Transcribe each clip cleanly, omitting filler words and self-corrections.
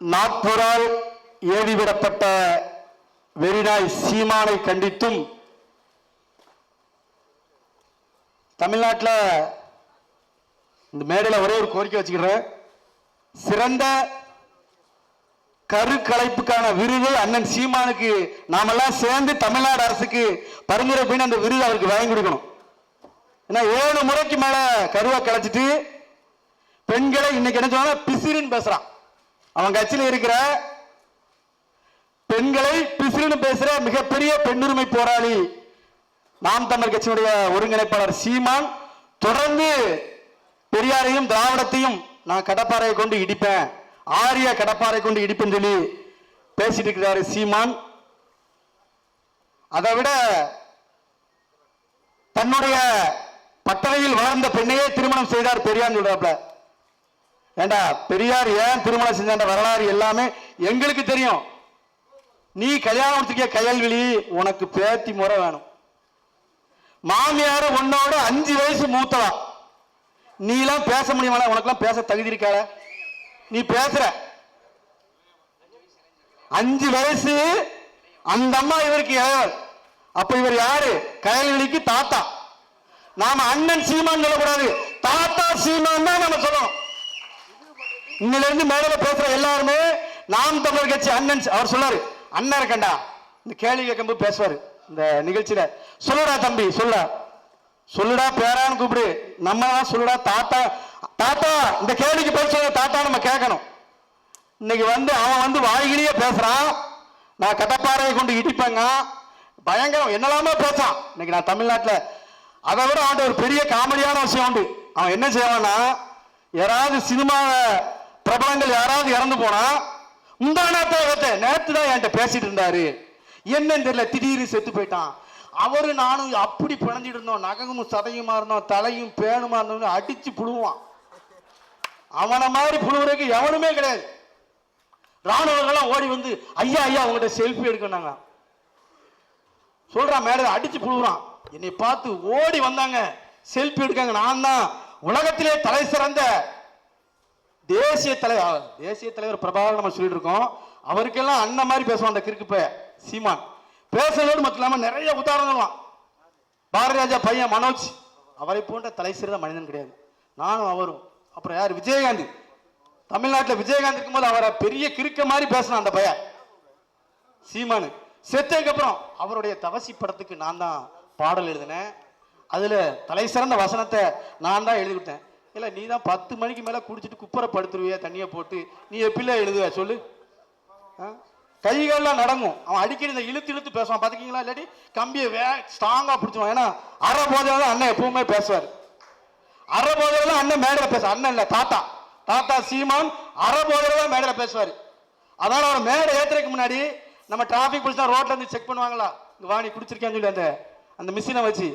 நாக்பூரால் ஏவிவிடப்பட்ட வெறிநாய் சீமானை கண்டித்தும் தமிழ்நாட்டில் இந்த மேடையில் ஒரே ஒரு கோரிக்கை வச்சுக்கிறேன். சிறந்த கருக்கலைப்புக்கான விருது அண்ணன் சீமானுக்கு நாமெல்லாம் சேர்ந்து தமிழ்நாடு அரசுக்கு பரிந்துரை பண்ணி அந்த விருது அவருக்கு வாங்கி கொடுக்கணும். ஏன்னா 7 முறைக்கு மேல கருவை கலைச்சிட்டு பெண்களை இன்னைக்கு என்ன சொன்னா பிசிறின்னு பேசுறான். அவன் கட்சியில் இருக்கிற பெண்களை பிசிறின்னு பேசுற மிகப்பெரிய பெண்ணுரிமை போராளி நாம் தமிழர் கட்சியினுடைய ஒருங்கிணைப்பாளர் சீமான் தொடர்ந்து பெரியாரையும் திராவிடத்தையும் நான் கடப்பாறையை கொண்டு இடிப்பேன், ஆரிய கடப்பாறை கொண்டு இடிப்பேன்னு சொல்லி பேசிட்டு இருக்கிறாரு சீமான். அதை விட தன்னுடைய பட்டறையில் வாழ்ந்த பெண்ணையே திருமணம் செய்தார் பெரியார் சொல்றாப்ல. ஏண்டா பெரியார் ஏன் திருமணம் செஞ்ச வரலாறு எல்லாமே எங்களுக்கு தெரியும். நீ கல்யாணம் முடிச்சிருக்க கயல்விழி, உனக்கு பேத்தி முறை வேணும். மாமியார உன்னோட 5 வயசு மூத்தவா, நீ எல்லாம் பேச முடியுமா? உனக்கெல்லாம் பேச தகுதி இருக்கால? நீ பேசுற 5 வயசு அந்த அம்மா இவருக்கு ஏழல். அப்ப இவர் யாரு? கயல்விழிக்கு தாத்தா. நாம அண்ணன் சீமான் சொல்லக்கூடாது, தாத்தா சீமான் தான் நம்ம சொல்லணும். இன்னில இருந்து மேல பேசுற எல்லாருமே நாம் தமிழர் கட்சி அண்ணன். அவர் சொல்லாரு, அண்ணன் இருக்கண்டா இந்த கேள்வி கேட்கும்போது பேசுவாரு இந்த நிகழ்ச்சியில. சொல்லுடா தம்பி, சொல்லுடா பேரான்னு கூப்பிடு, நம்ம சொல்லுடா தாத்தா. தாத்தா இந்த கேள்விக்கு பேர் சொல்ல தாத்தா நம்ம கேட்கணும். இன்னைக்கு அவன் வாய்கிலேயே பேசுறான், நான் கடப்பாறையை கொண்டு இடிப்பேங்க, பயங்கரம் என்னெல்லாமோ பேசான். இன்னைக்கு நான் தமிழ்நாட்டில் அதை விட அவன் ஒரு பெரிய காமெடியான விஷயம் உண்டு. அவன் என்ன செய்வான்னா, யாராவது சினிமா பிரபலங்கள் யாராவது இறந்து போனா நேற்று தான் என்கிட்ட பேசிட்டு இருந்தாரு, என்னன்னு தெரியல திடீர்னு செத்து போயிட்டான், அவரு நானும் அப்படி பிணைஞ்சிட்டு இருந்தோம், நகமும் சதையுமா இருந்தோம், தலையும் பேணுமா இருந்தோம், அடிச்சு புழுவான். அவனை மாதிரி புழுவுறதுக்கு எவனுமே கிடையாது. ராணுவங்கள்லாம் ஓடி வந்து ஐயா ஐயா உங்கள்கிட்ட செல்ஃபி எடுக்கணாங்க சொல்றான், மேல அடிச்சு புழுவுறான். என்னை பார்த்து ஓடி வந்தாங்க, செல்ஃபி எடுக்காங்க. நான் தான் உலகத்திலே தலை சிறந்த தேசிய தலைவர் பிரபாகர் நம்ம சொல்லிட்டு இருக்கோம். அவருக்கெல்லாம் அண்ணன் மாதிரி பேசுவான் அந்த கிறுக்கு சீமான். பேசுறதோடு மட்டும் இல்லாம நிறைய உதாரணம். பாரதி ராஜா பையன் மனோஜ், அவரை போன்ற தலை சிறந்த மனிதன் கிடையாது. நானும் அவரும். அப்புறம் யார்? விஜயகாந்த். தமிழ்நாட்டில் விஜயகாந்த் இருக்கும்போது அவரை பெரிய கிறுக்க மாதிரி பேசினான் அந்த பையன் சீமானு. செத்ததுக்கு அப்புறம் அவருடைய தவசி படத்துக்கு நான் தான் பாடல் எழுதினேன். அதுல தலை சிறந்த வசனத்தை நான் தான் எழுதிவிட்டேன். இல்ல நீ தான் 10 மணிக்கு மேல குடிச்சிட்டு குப்பரை படுத்துருவிய தண்ணியை போட்டு, நீ எப்படில எழுதுவ சொல்லு? கைகள்லாம் நடங்கும். அவன் அடிக்கடி இந்த இழுத்து பேசுவான் பாத்துக்கீங்களா? இல்லாட்டி கம்பியை ஸ்ட்ராங்கா பிடிச்சுவான். ஏன்னா அரை போதையில அண்ணன் எப்பவுமே பேசுவார். அரை போதையில அண்ணன் மேடையில பேச, அண்ணன் இல்ல தாத்தா சீமான் அரை போதையில மேடையில பேசுவார். அதனால அவர் மேடை ஏத்துறதுக்கு முன்னாடி நம்ம டிராபிக் போலீஸ் தான் ரோட்ல இருந்து செக் பண்ணுவாங்களா, இங்க வாணி குடிச்சிருக்கேன்னு சொல்லி அந்த மிஷினை வச்சு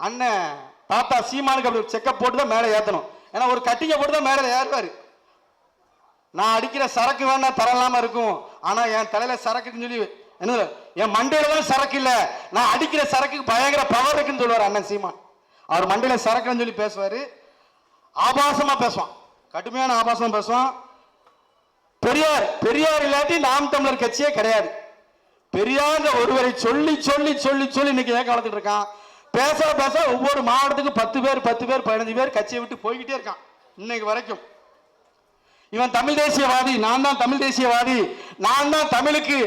அண்ணன் தாத்தா சீமானுக்கு அப்படி செக்கப் போட்டு தான் மேலே ஏற்றணும். ஏன்னா ஒரு கட்டிங்க போட்டு தான் மேலே ஏறுவாரு. நான் அடிக்கிற சரக்கு வேணா தரலாம இருக்கும், ஆனா என் தலையில சரக்குன்னு சொல்லி என்ன, என் மண்டையில தான் சரக்கு இல்ல, நான் அடிக்கிற சரக்குக்கு பயங்கர பவர் இருக்குன்னு சொல்லுவார் அண்ணன் சீமான். அவர் மண்டையில சரக்குன்னு சொல்லி பேசுவாரு. ஆபாசமா பேசுவான், கடுமையான ஆபாசமா பேசுவான். பெரியார் இல்லாட்டி நாம் தமிழர் கட்சியே கிடையாது. பெரியார் ஒருவரை சொல்லி சொல்லி சொல்லி சொல்லி இன்னைக்கு ஏன் வளர்த்துட்டு இருக்கான். பேச ஒவ்வொரு மாவட்டத்துக்கு 10 பேர் 15 பேர் கட்சியை விட்டு போய்கிட்டே இருக்கான் இன்னைக்கு வரைக்கும். இவன் தமிழ் தேசியவாதி, நான் தான் தமிழ் தேசியவாதி, நான் தான் தமிழுக்கு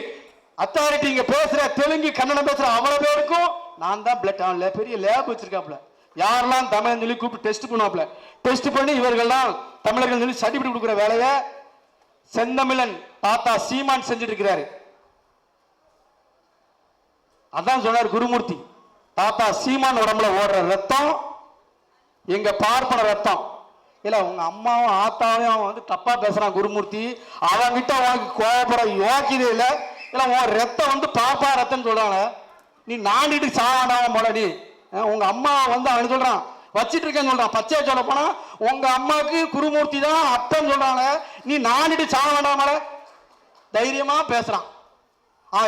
அத்தாரிட்டி. இங்க பேசுற தெலுங்கு கன்னடம் பேசுற அவ்வளவு பேருக்கும் நான் தான் பிளட். அவன் பெரிய லேப் வச்சிருக்காப்ல, யாரெல்லாம் தமிழ் சொல்லி கூப்பிட்டு டெஸ்ட் பண்ணுவாப்ல. டெஸ்ட் பண்ணி இவர்கள்லாம் தமிழர்கள் சொல்லி சர்டிபிகேட் கொடுக்குற வேலையை செந்தமிழன் தாத்தா சீமான் செஞ்சுட்டு இருக்கிறாரு. அதான் சொன்னார் குருமூர்த்தி, தாத்தா சீமான் உடம்புல ஓடுற ரத்தம் எங்க பார்ப்பன ரத்தம் இல்ல. உங்க அம்மாவும் ஆத்தாவையும் அவன் தப்பா பேசுறான் குருமூர்த்தி, அவன்கிட்ட உனக்கு கோபப்பட யோக்கியதே இல்ல. உன் ரத்தம் பாப்பா ரத்தம் சொல்றாங்க, நீ நாண்டிட்டு சாவாண்டாம போல. நீ உங்க அம்மா அவன் சொல்றான் வச்சிட்டு இருக்கேன்னு சொல்றான். பச்சையா சொல்ல போனா உங்க அம்மாவுக்கு குருமூர்த்தி தான் அத்தம் சொல்றாங்க, நீ நாண்டிட்டு சாவ வேண்டாமல தைரியமா பேசுறான்.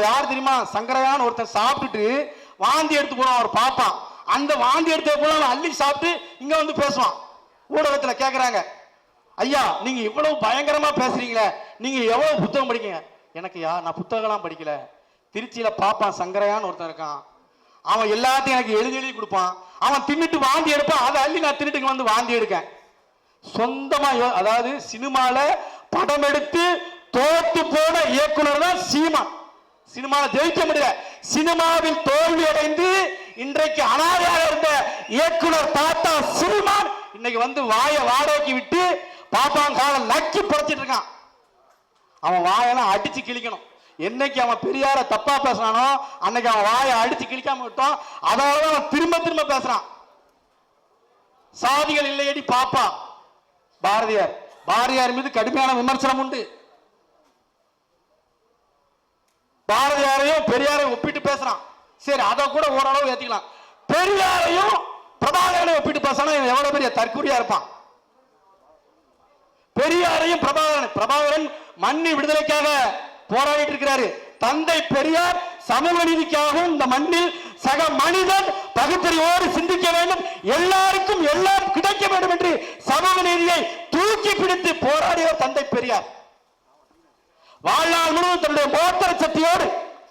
யார் தெரியுமா? சங்கரையான்னு ஒருத்தன் சாப்பிட்டுட்டு வாந்தி எடுத்து போனான், அவர் பாப்பான். அந்த வாந்தி எடுத்த போல அள்ளி சாப்பிட்டு இங்க பேசுவான். ஊடகத்தில் கேட்கிறாங்க, ஐயா நீங்க இவ்வளவு பயங்கரமா பேசுறீங்களே, நீங்க எவ்வளவு புத்தகம் படிக்கீங்க? எனக்கு நான் புத்தகம்லாம் படிக்கல. திருச்சியில பாப்பான் சங்கரையான்னு ஒருத்தன் இருக்கான், அவன் எல்லாத்தையும் எனக்கு எழுதி கொடுப்பான். அவன் தின்னுட்டு வாந்தி எடுப்பான், அதை அள்ளி நான் தின்னுட்டு வந்து வாந்தி எடுக்கேன். சொந்தமா அதாவது சினிமால படம் எடுத்து தோத்து போன இயக்குனர் தான் சீமான். சினிமாவில் ஜெயிக்க முடியல, சினிமாவில் தோல்வி அடைந்து இன்றைக்கு அனாதையாக இருந்த இயக்குனர் தாத்தா சீமான் இன்னைக்கு வந்து வாயை வாடகைக்கு விட்டு பாப்பான் கால நக்கி புடைச்சிட்டு இருக்கான். அவன் வாயெல்லாம் அடிச்சு கிழிக்கணும். என்னைக்கு அவன் பெரியார தப்பா பேசுறானோ அன்னைக்கு அவன் வாயை அடிச்சு கிழிக்காம விட்டோம். அதாவது அவன் திரும்ப திரும்ப பேசுறான். சாதிகள் இல்லையடி பாப்பா பாரதியார் மீது கடுமையான விமர்சனம் உண்டு. பாரதியாரையும் பெரியாரையும் ஒப்பிட்டு பேசுறான். சரி, அதை கூட ஓரளவு ஏத்திக்கலாம். பெரியாரையும் பிரபாகரனையும் ஒப்பிட்டு பேசுறான், எவ்வளவு பெரிய தற்கூரியா இருப்பான். பெரியாரையும் பிரபாகரன் மண்ணி விடுதலைக்காக போராடிட்டு இருக்கிறாரு. தந்தை பெரியார் சமூக நீதிக்காகவும் இந்த மண்ணில் சக மனிதன் பகுத்தறிவோடு சிந்திக்க வேண்டும், எல்லாருக்கும் எல்லாம் கிடைக்க வேண்டும் என்று சமூக நீதியை தூக்கி பிடித்து போராடியவர் தந்தை பெரியார். வாழ்நாள் முழுவதும் தன்னுடைய மோத்திர சக்தியோடு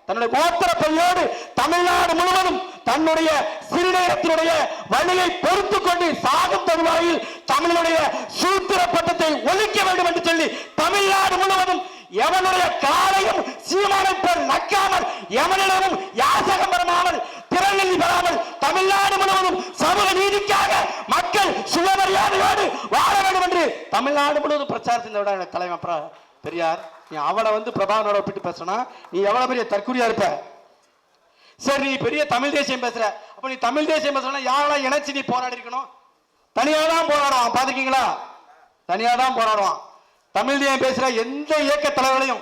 தன்னுடைய மோத்திர பையோடு தமிழ்நாடு முழுவதும் தன்னுடைய சிறுநேரத்தினுடைய வழியை பொறுத்துக் கொண்டு சாகும் தருவாயில் தமிழனுடைய சூத்திர பட்டத்தை ஒழிக்க வேண்டும் என்று சொல்லி தமிழ்நாடு முழுவதும் எவனுடைய காலையும் சீமானை போல் நக்காமல், எவனிடமும் யாசகம் பெறாமல், திறநிலை பெறாமல் தமிழ்நாடு முழுவதும் சமூக நீதிக்காக மக்கள் சுயமரியாதையோடு வாழ வேண்டும் என்று தமிழ்நாடு முழுவதும் பிரச்சாரத்தின் தலைவர் பெரியார். நீ அவளை வந்து பிரபாகரனோட ஒப்பிட்டு பேசுனா நீ எவ்வளவு பெரிய தற்கூரியா இருப்ப. சரி, நீ பெரிய தமிழ் தேசியம் பேசுற, அப்ப நீ தமிழ் தேசியம் பேசுறா யாரெல்லாம் இணைச்சு நீ போராடி இருக்கணும்? தனியா தான் போராடுவான், பாத்துக்கீங்களா? தனியா தான் போராடுவான். தமிழ் தேசியம் பேசுற எந்த இயக்க தலைவர்களையும்,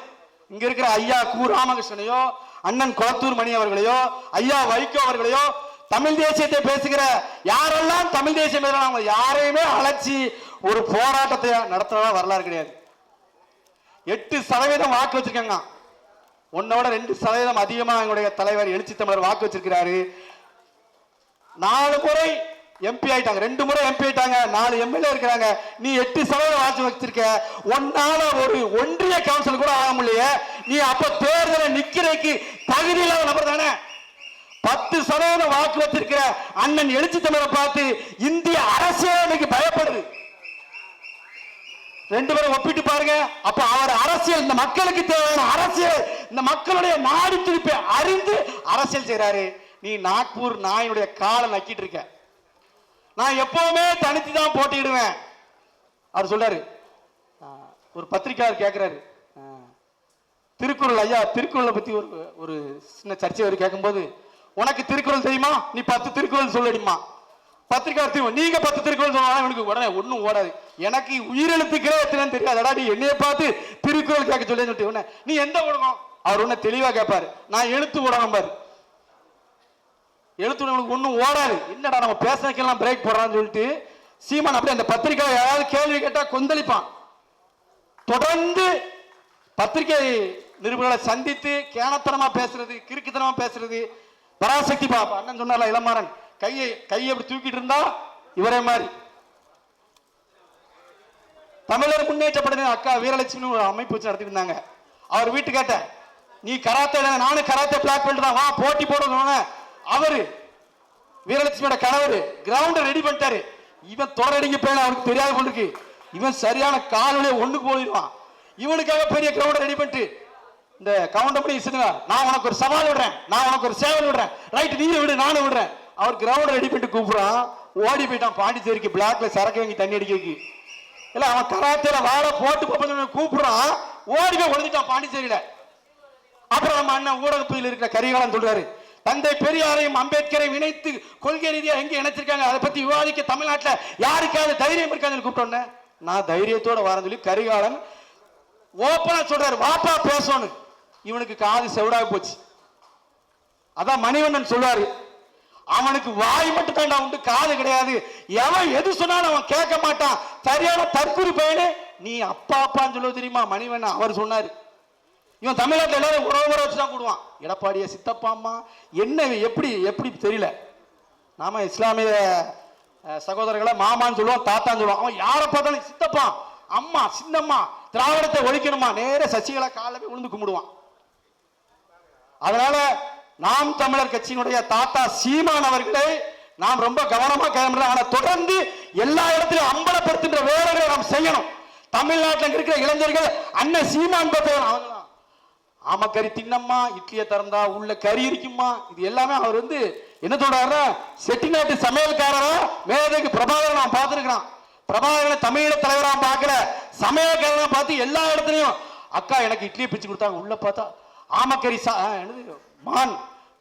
இங்க இருக்கிற ஐயா கு ராமகிருஷ்ணனையோ, அண்ணன் கோத்தூர் மணி அவர்களையோ, ஐயா வைகோ அவர்களையோ, தமிழ் தேசியத்தை பேசுகிற யாரெல்லாம் தமிழ் தேசியம் பேசுறாங்க யாரையுமே அழைச்சி ஒரு போராட்டத்தை நடத்துறதா வரலாறு கிடையாது. 8% வாக்கு வச்சிருக்காங்க. உன்னோட 2% அதிகமா எங்களுடைய தலைவர் எழுச்சி தமிழர் வாக்கு வச்சிருக்கிறாரு. 4 முறை எம்பி ஆயிட்டாங்க, 2 முறை எம்பி ஆயிட்டாங்க, 4 எம்எல்ஏ இருக்கிறாங்க. நீ 8% வாக்கு வச்சிருக்க. உன்னால ஒரு ஒன்றிய கவுன்சில் கூட ஆக முடியல. நீ அப்ப தேர்தலை நிக்கிறதுக்கு தகுதி இல்லாத நபர் தானே. 10% வாக்கு வச்சிருக்கிற அண்ணன் எழுச்சி தமிழரை பார்த்து இந்திய அரசியல் இன்னைக்கு பயப்படுது. 2 பேரும் ஒப்பிட்டு பாருங்க. அப்ப அவர் அரசியல், இந்த மக்களுக்கு தேவையான அரசியல், இந்த மக்களுடைய நாடு திருப்பி அறிந்து அரசியல் செய்யறாரு. நீ நாக்பூர் நாயினுடைய காலை நக்கிட்டு இருக்க. நான் எப்பவுமே தனித்து தான் போட்டிடுவேன் அவர் சொல்றாரு. ஒரு பத்திரிகையாளர் கேட்கிறாரு, திருக்குறள் ஐயா திருக்குறளை பத்தி ஒரு சின்ன சர்ச்சை அவர் கேட்கும்போது, உனக்கு திருக்குறள் தெரியுமா? நீ 10 திருக்குறள் சொல்லடிமா. பத்திரிகையாளர், நீங்க 10 திருக்குறள் சொன்னா எனக்கு உடனே ஒன்னும் ஓடாது, எனக்கு உயிரெழுத்துக்களே எத்தனைன்னு தெரியாதடா, நீ என்னைய பார்த்து திருக்குறள் கேட்க சொல்லி சொல்லிட்டு நீ எந்த ஊடகம்? அவர் ஒன்னு தெளிவா கேட்பாரு, நான் எழுத்து ஊடகம் பாரு. எழுத்து ஊடகம் ஒன்னும் ஓடாது. என்னடா நம்ம பேசுறதுக்கெல்லாம் பிரேக் போடுறான்னு சொல்லிட்டு சீமான் அப்படி அந்த பத்திரிகை யாராவது கேள்வி கேட்டா கொந்தளிப்பான். தொடர்ந்து பத்திரிகை நிருபர்களை சந்தித்து கேனத்தனமா பேசுறது, கிறுக்குத்தனமா பேசுறது. பராசக்தி பாப்பா அண்ணன் சொன்னார்ல இளமாறன், கையை அப்படி தூக்கிட்டு இருந்தா இவரே மாதிரி. தமிழர் முன்னேற்ற படை அக்கா வீரலட்சுமி ஒரு அமைப்பு வச்சு நடத்திட்டு இருந்தாங்க. அவர் வீட்டு கேட்டேன், நீ கராத்தே, நானும் கராத்தே பிளாக் பெல்ட் தான், வா போட்டி போடணும். அவரு வீரலட்சுமியோட கணவர் கிரவுண்ட் ரெடி பண்ணிட்டாரு. இவன் தொடரடிங்க போய் அவருக்கு தெரியாத கொண்டிருக்கு. இவன் சரியான காலையில ஒண்ணுக்கு போயிடுவான். இவனுக்காக பெரிய கிரவுண்ட் ரெடி பண்ணிட்டு இந்த கவுண்டபடி நான் உனக்கு ஒரு சவால் விடுறேன், நான் உனக்கு ஒரு சேவல் விடுறேன், ரைட் நீ விடு நானும் விடுறேன். அவர் கிரவுண்ட் ரெடி பண்ணிட்டு கூப்பிடுறான். ஓடி போயிட்டான் பாண்டிச்சேரிக்கு, பிளாக்ல சரக்கு வாங்கி தண்ணி அடிக்க. இல்ல அவன் கராத்தேல வாழ போட்டு கூப்பிடுறான், ஓடி போய் ஒழிஞ்சிட்டான் பாண்டிச்சேரியில. அப்புறம் நம்ம அண்ணன் ஊடகத்தில் இருக்கிற கரிகாலன் சொல்றாரு, தந்தை பெரியாரையும் அம்பேத்கரையும் இணைத்து கொள்கை ரீதியா எங்க இணைச்சிருக்காங்க, அதை பத்தி விவாதிக்க தமிழ்நாட்டில் யாருக்காவது தைரியம் இருக்காதுன்னு கூப்பிட்டோன்னே நான் தைரியத்தோட வரேன்னு சொல்லி கரிகாலன் ஓப்பனா சொல்றாரு, வாப்பா பேசணும். இவனுக்கு காது செவிடாக போச்சு. அதான் மணிவண்ணன் சொல்றாரு, அவனுக்கு வாய் மட்டும் தாண்டா உண்டு, காது கிடையாது. எவன் எது சொன்னாலும் அவன் கேட்க மாட்டான். சரியான தற்கூரி பையனு நீ அப்பா அப்பான்னு சொல்ல தெரியுமா மணிவண்ணன் அவர் சொன்னாரு. இவன் தமிழ்நாட்டில் எல்லாரும் உறவு வச்சுதான் கூடுவான். எடப்பாடிய சித்தப்பாம்மா என்ன எப்படி தெரியல. நாம இஸ்லாமிய சகோதரர்களை மாமான்னு சொல்லுவோம், தாத்தான்னு சொல்லுவோம். அவன் யாரை பார்த்தாலும் சித்தப்பா அம்மா சின்னம்மா திராவிடத்தை ஒழிக்கணுமா நேர சசிகலா காலமே விழுந்து கும்பிடுவான். அதனால நாம் தமிழர் கட்சியினுடைய தாத்தா சீமான் அவர்களை நாம் ரொம்ப கவனமா கையாள. ஆனா தொடர்ந்து எல்லா இடத்திலும் அம்பலப்படுத்துகின்ற வேலைகளை நாம் செய்யணும். தமிழ்நாட்டில் இருக்கிற இளைஞர்கள் அண்ணன் சீமான் அவங்க ஆமக்கறி தின்னம்மா, இட்லியை திறந்தா உள்ள கறி இருக்குமா, இது எல்லாமே அவர் என்ன சொல்றாரு, செட்டிநாட்டு சமையல்காரரா மேதைக்கு பிரபாகரன் நான் பார்த்திருக்கிறான். பிரபாகரனை தமிழீழ தலைவரா பார்க்கல, சமையல்காரனா பார்த்து எல்லா இடத்துலயும் அக்கா எனக்கு இட்லியை பிச்சு கொடுத்தாங்க. உள்ள பார்த்தா ஆமக்கறி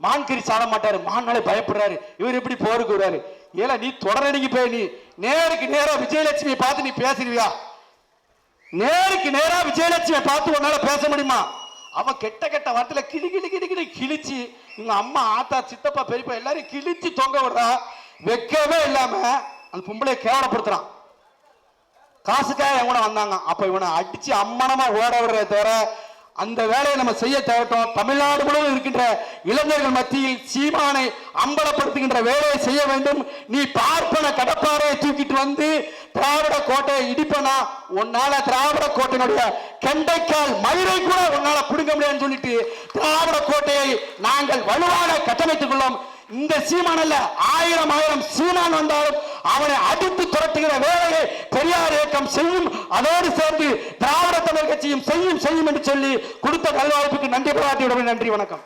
மான் கறி சாட மாட்டாரு, மான்னாலே பயப்படுறாரு. இவர் எப்படி போருக்கு வர்றாரு? ஏல நீ தொடரடிக்கு போய் நீ நேருக்கு நேரா விஜயலட்சுமியை பார்த்து நீ பேசுறியா? நேருக்கு நேரா விஜயலட்சுமியை பார்த்து உன்னால பேச முடியுமா? அவன் கெட்ட கெட்ட வார்த்தையில கிளி கிளி கிளி கிளி கிழிச்சு இவங்க அம்மா ஆத்தா சித்தப்பா பெரியப்பா எல்லாரும் கிழிச்சு தொங்க விடுறா. வைக்கவே இல்லாம அந்த பொம்பளைய கேவலப்படுத்துறான். காசுக்காக என் கூட வந்தாங்க. அப்ப இவனை அடிச்சு அம்மனமா ஓட விடுறத தவிர அந்த வேலையை நம்ம செய்ய தேவட்டும். தமிழ்நாடு முழுவதும் இருக்கின்ற இளைஞர்கள் மத்தியில் சீமானை அம்பலப்படுத்துகின்ற வேலையை செய்ய வேண்டும். நீ பார்ப்பன கடப்பாறையை தூக்கிட்டு வந்து திராவிட கோட்டையை இடிப்பனா, உன்னால திராவிட கோட்டையினுடைய கெண்டைக்கால் மயிரை கூட உன்னால பிடுங்க முடியாதுன்னு சொல்லிட்டு திராவிட கோட்டையை நாங்கள் வலுவாக கட்டமைத்துக் கொள்ளோம். இந்த சீமான் அல்ல, ஆயிரம் சீமான் வந்தாலும் அவனை அடித்து துரட்டுகிற வேலையை பெரியார் இயக்கம் செய்யும். அதோடு சேர்ந்து திராவிட தமிழ் கட்சியும் செய்யும் என்று சொல்லி கொடுத்த நல்வாய்ப்புக்கு நன்றி பாராட்டியுடன் நன்றி, வணக்கம்.